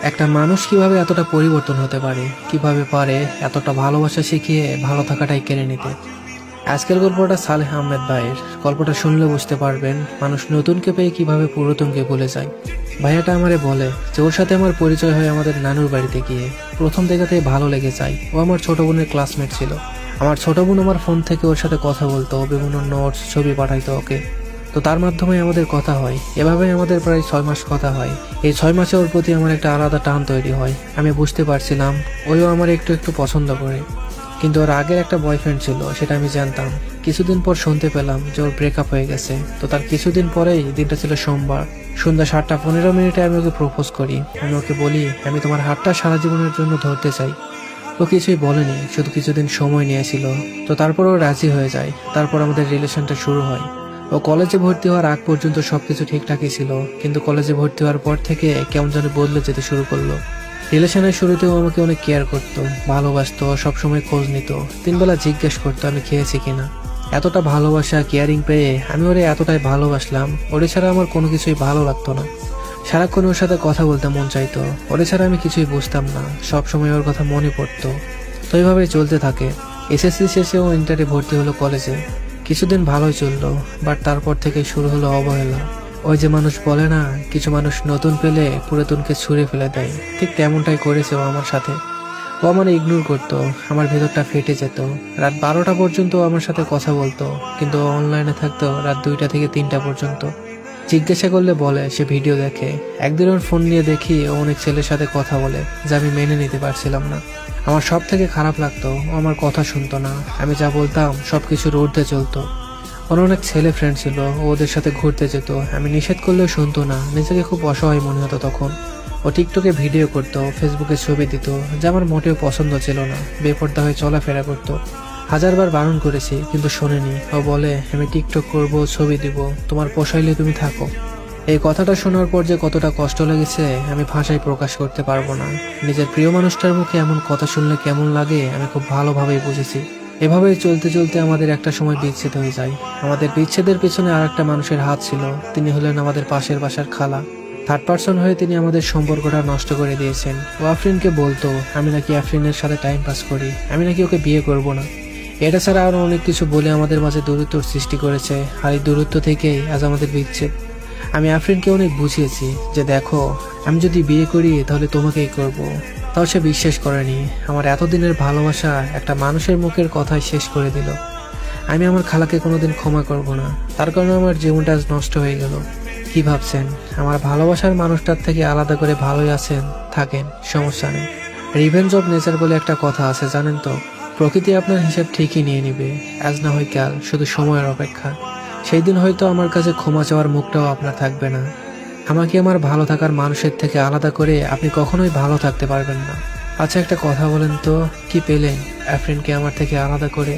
একটা মানুষ কিভাবে এতটা পরিবর্তন হতে পারে, কিভাবে পারে এতটা ভালোবাসা শিখিয়ে ভালো থাকাটাই কেড়ে নিতে। আজকের গল্পটা সালেহ আহমেদ ভাইয়ের। গল্পটা শুনলে বুঝতে পারবেন মানুষ নতুনকে পেয়ে কিভাবে পুরাতনকে ভুলে যায়। ভাইয়াটা আমারে বলে যে ওর সাথে আমার পরিচয় হয় আমাদের নানুর বাড়িতে গিয়ে। প্রথম দেখাতেই ভালো লেগে যায়। ও আমার ছোট বোনের ক্লাসমেট ছিল। আমার ছোট বোন আমার ফোন থেকে ওর সাথে কথা বলতো, বিভিন্ন নোটস ছবি পাঠাইতো ওকে। তো তার মাধ্যমে আমাদের কথা হয়। এভাবে আমাদের প্রায় 6 মাস কথা হয়। এই 6 মাসে ওর প্রতি আমার একটা আলাদা টান তৈরি হয়। আমি বুঝতে পারছিলাম ওইও আমার একটু একটু পছন্দ করে। কিন্তু ওর আগের একটা বয়ফ্রেন্ড ছিল, সেটা আমি জানতাম। কিছুদিন পর শুনতে পেলাম যে ওর ব্রেকআপ হয়ে গেছে। তো তার কিছুদিন পরেই, দিনটা ছিল সোমবার, সন্ধ্যা 7টা 15 মিনিটে আমি ওকে প্রপোজ করি। আমি ওকে বলি আমি তোমার হাতটা সারা জীবনের জন্য ধরতে চাই। ও কিছুই বলেনি, শুধু কিছুদিন সময় নিয়েছিল। তো তারপর ও রাজি হয়ে যায়। তারপর আমাদের রিলেশনটা শুরু হয়। ও কলেজে ভর্তি হওয়ার আগ পর্যন্ত সবকিছু ঠিকঠাকই ছিল, কিন্তু কলেজে ভর্তি হওয়ার পর থেকে কেমন যেন বদলে যেতে শুরু করলো। রিলেশনের শুরুতেও আমাকে অনেক কেয়ার করতো, ভালোবাসতো, সবসময় খোঁজ নিত, 3 বেলা জিজ্ঞেস করতো আমি খেয়েছি কিনা। এতটা ভালোবাসা কেয়ারিং পেয়ে আমি ওরে এতটাই ভালোবাসলাম, ওরে ছাড়া আমার কোনো কিছুই ভালো লাগতো না। সারাক্ষণ ওর সাথে কথা বলতে মন চাইতো। ওরে ছাড়া আমি কিছুই বুঝতাম না, সবসময় ওর কথা মনে পড়তো। তো এইভাবেই চলতে থাকে। এসএসসি শেষে ও ইন্টারে ভর্তি হলো কলেজে। কিছুদিন ভালোই চললো, বাট তারপর থেকে শুরু হলো অবহেলা। ওই যে মানুষ বলে না, কিছু মানুষ নতুন পেলে পুরাতনকে ছুঁড়ে ফেলে দেয়, ঠিক তেমনটাই করেছে ও আমার সাথে। ও আমার ইগনোর করতো, আমার ভেতরটা ফেটে যেত। রাত 12টা পর্যন্ত ও আমার সাথে কথা বলতো, কিন্তু অনলাইনে থাকতো রাত 2টা থেকে 3টা পর্যন্ত। জিজ্ঞাসা করলে বলে সে ভিডিও দেখে। একদিন ওর ফোন নিয়ে দেখি ও অনেক ছেলের সাথে কথা বলে, যা আমি মেনে নিতে পারছিলাম না। আমার সব থেকে খারাপ লাগতো, ও আমার কথা শুনতো না। আমি যা বলতাম সবকিছুর ঊর্ধ্বে চলতো। ওর অনেক ছেলে ফ্রেন্ড ছিল, ও ওদের সাথে ঘুরতে যেত। আমি নিষেধ করলেও শুনতো না, নিজেকে খুব অসহায় মনে হতো তখন। ও টিকটকে ভিডিও করতো, ফেসবুকে ছবি দিত, যা আমার মোটেও পছন্দ ছিল না। বেপর্দা হয়ে চলাফেরা করতো। হাজারবার বারণ করেছি, কিন্তু শোনেনি। ও বলে আমি টিকটক করব, ছবি দিব, তোমার পোষাইলে তুমি থাকো। এই কথাটা শোনার পর যে কতটা কষ্ট লেগেছে আমি ভাষায় প্রকাশ করতে পারবো না। নিজের প্রিয় মানুষটার মুখে এমন কথা শুনলে কেমন লাগে আমি খুব ভালোভাবেই বুঝেছি। এভাবেই চলতে চলতে আমাদের একটা সময় বিচ্ছেদ হয়ে যায়। আমাদের বিচ্ছেদের পেছনে আর একটা মানুষের হাত ছিল। তিনি হলেন আমাদের পাশের বাসার খালা। থার্ড পার্সন হয়ে তিনি আমাদের সম্পর্কটা নষ্ট করে দিয়েছেন। ও আফরিনকে বলতো আমি নাকি আফরিনের সাথে টাইম পাস করি, আমি নাকি ওকে বিয়ে করব না। এটা ছাড়া আরো অনেক কিছু বলে আমাদের মাঝে দূরত্বর সৃষ্টি করেছে। আর এই দূরত্ব থেকেই আজ আমাদের বিচ্ছেদ। আমি আফরিনকে অনেক বুঝিয়েছি যে দেখো, আমি যদি বিয়ে করি তাহলে তোমাকেই করব। তাও সে বিশ্বাস করেনি। আমার এতদিনের ভালোবাসা একটা মানুষের মুখের কথাই শেষ করে দিল। আমি আমার খালাকে কোনোদিন ক্ষমা করব না। তার কারণে আমার জীবনটা আজ নষ্ট হয়ে গেল। কি ভাবছেন আমার ভালোবাসার মানুষটার থেকে আলাদা করে ভালোই আছেন, থাকেন, সমস্যা নেই। রিভেঞ্জ অফ নেচার বলে একটা কথা আছে, জানেন তো? প্রকৃতি আপনার হিসাব ঠিকই নিয়ে নিবে, আজ না হয় কাল, শুধু সময়ের অপেক্ষা। সেই দিন হয়তো আমার কাছে ক্ষমা চাওয়ার মুখটাও আপনার থাকবে না। আমাকে আমার ভালো থাকার মানুষের থেকে আলাদা করে আপনি কখনোই ভালো থাকতে পারবেন না। আচ্ছা একটা কথা বলেন তো, কি পেলেন আফরিনকে আমার থেকে আলাদা করে?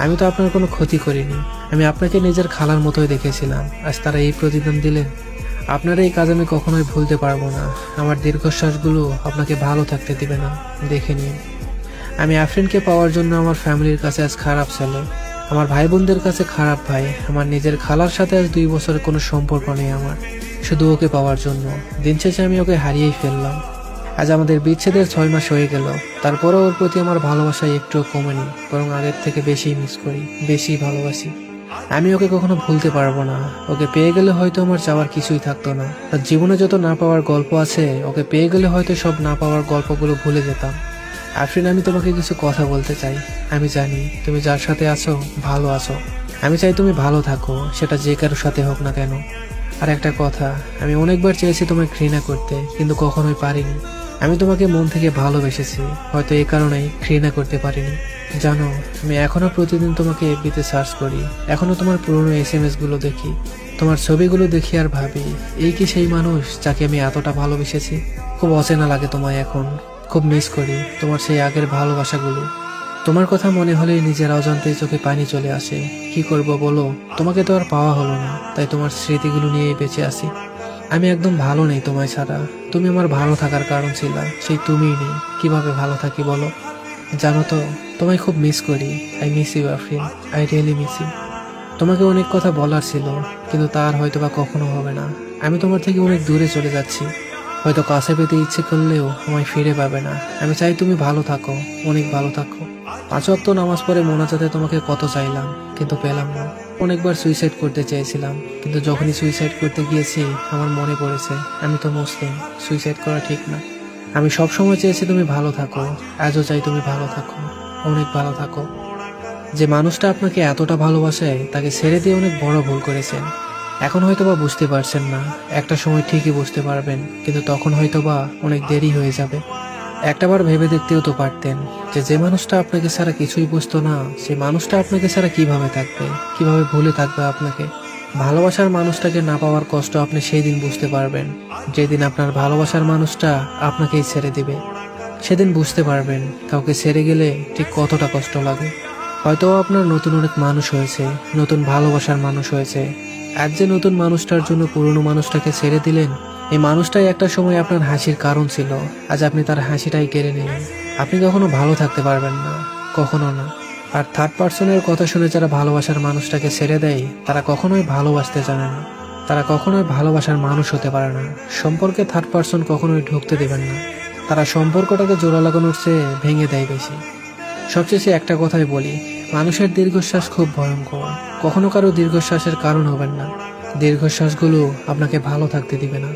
আমি তো আপনার কোনো ক্ষতি করিনি। আমি আপনাকে নিজের খালার মতোই দেখেছিলাম, আজ তারা এই প্রতিদান দিলেন। আপনার এই কাজ আমি কখনোই ভুলতে পারবো না। আমার দীর্ঘশ্বাসগুলো আপনাকে ভালো থাকতে দিবে না, দেখে নিন। আমি আফরিনকে পাওয়ার জন্য আমার ফ্যামিলির কাছে আজ খারাপ ছেলে, আমার ভাই বোনদের কাছে খারাপ ভাই। আমার নিজের খালার সাথে আজ 2 বছরের কোনো সম্পর্ক নেই আমার, শুধু ওকে পাওয়ার জন্য। দিন শেষে আমি ওকে হারিয়েই ফেললাম। আজ আমাদের বিচ্ছেদের 6 মাস হয়ে গেল, তারপরেও ওর প্রতি আমার ভালোবাসা একটুও কমেনি, বরং আগের থেকে বেশি মিস করি, বেশি ভালোবাসি। আমি ওকে কখনো ভুলতে পারবো না। ওকে পেয়ে গেলে হয়তো আমার চাওয়ার কিছুই থাকতো না। তার জীবনে যত না পাওয়ার গল্প আছে, ওকে পেয়ে গেলে হয়তো সব না পাওয়ার গল্পগুলো ভুলে যেতাম। আফরিন, আমি তোমাকে কিছু কথা বলতে চাই। আমি জানি তুমি যার সাথে আছো ভালো আছো। আমি চাই তুমি ভালো থাকো, সেটা যে কারোর সাথে হোক না কেন। আর একটা কথা, আমি অনেকবার চেয়েছি তোমায় ঘৃণা করতে, কিন্তু কখনোই পারিনি। আমি তোমাকে মন থেকে ভালোবেসেছি, হয়তো এই কারণেই ঘৃণা করতে পারিনি। জানো, আমি এখনো প্রতিদিন তোমাকে এফবিতে সার্চ করি, এখনো তোমার পুরনো SMS গুলো দেখি, তোমার ছবিগুলো দেখি আর ভাবি এই কি সেই মানুষ যাকে আমি এতটা ভালোবেসেছি? খুব অচেনা লাগে তোমায় এখন, খুব মিস করি তোমার সেই আগের ভালোবাসাগুলো। তোমার কথা মনে হলেই নিজের অজান্তেই চোখে পানি চলে আসে। কি করব বলো, তোমাকে তো আর পাওয়া হলো না, তাই তোমার স্মৃতিগুলো নিয়েই বেঁচে আছি। আমি একদম ভালো নেই তোমায় ছাড়া। তুমি আমার ভালো থাকার কারণ ছিলা, সেই তুমিই নেই, কিভাবে ভালো থাকি বলো? জানো তো, তোমায় খুব মিস করি। I miss you Afreen, I really miss you. তোমাকে অনেক কথা বলার ছিল, কিন্তু তার হয়তো বা কখনো হবে না। আমি তোমার থেকে অনেক দূরে চলে যাচ্ছি। হয়তো কাছে পেতে ইচ্ছে করলেও আমায় ফিরে পাবে না। আমি চাই তুমি ভালো থাকো, অনেক ভালো থাকো। 5 ওয়াক্ত নামাজ পড়ে মোনাজাতে তোমাকে কত চাইলাম, কিন্তু পেলাম না। অনেকবার সুইসাইড করতে চেয়েছিলাম, কিন্তু যখনই সুইসাইড করতে গিয়েছি আমার মনে পড়েছে আমি তো মুসলিম, সুইসাইড করা ঠিক না। আমি সব সময় চেয়েছি তুমি ভালো থাকো, আজও চাই তুমি ভালো থাকো, অনেক ভালো থাকো। যে মানুষটা আপনাকে এতটা ভালোবাসে তাকে ছেড়ে দিয়ে অনেক বড় ভুল করেছেন। এখন হয়তোবা বুঝতে পারছেন না, একটা সময় ঠিকই বুঝতে পারবেন, কিন্তু তখন হয়তোবা অনেক দেরি হয়ে যাবে। একটাবার ভেবে দেখতেও তো পারতেন যে যে মানুষটা আপনাকে ছাড়া কিছুই বুঝতো না, সেই মানুষটা আপনাকে ছাড়া কিভাবে থাকবে, কিভাবে ভুলে থাকবে আপনাকে। ভালোবাসার মানুষটাকে না পাওয়ার কষ্ট আপনি সেই দিন বুঝতে পারবেন, যেদিন আপনার ভালোবাসার মানুষটা আপনাকেই ছেড়ে দিবে। সেদিন বুঝতে পারবেন কাউকে ছেড়ে গেলে ঠিক কতটা কষ্ট লাগে। হয়তো আপনার নতুন অনেক মানুষ হয়েছে, নতুন ভালোবাসার মানুষ হয়েছে। আজ যে নতুন মানুষটার জন্য পুরনো মানুষটাকে ছেড়ে দিলেন, এই মানুষটাই একটা সময় আপনার হাসির কারণ ছিল, আজ আপনি তার হাসিটাই কেড়ে নিলেন। আপনি কখনো ভালো থাকতে পারবেন না, কখনো না। আর থার্ড পার্সনের কথা শুনে যারা ভালোবাসার মানুষটাকে ছেড়ে দেয়, তারা কখনোই ভালোবাসতে জানে না, তারা কখনোই ভালোবাসার মানুষ হতে পারে না। সম্পর্কে থার্ড পার্সন কখনোই ঢুকতে দেবেন না, তারা সম্পর্কটাকে জোড়া লাগানোর চেয়ে ভেঙে দেয় বেশি। সবশেষে একটা কথাই বলি, মানুষের দীর্ঘশ্বাস খুব ভয়ঙ্কর। কখনো কারো দীর্ঘশ্বাসের কারণ হবেন না, দীর্ঘশ্বাসগুলো আপনাকে ভালো থাকতে দিবে না।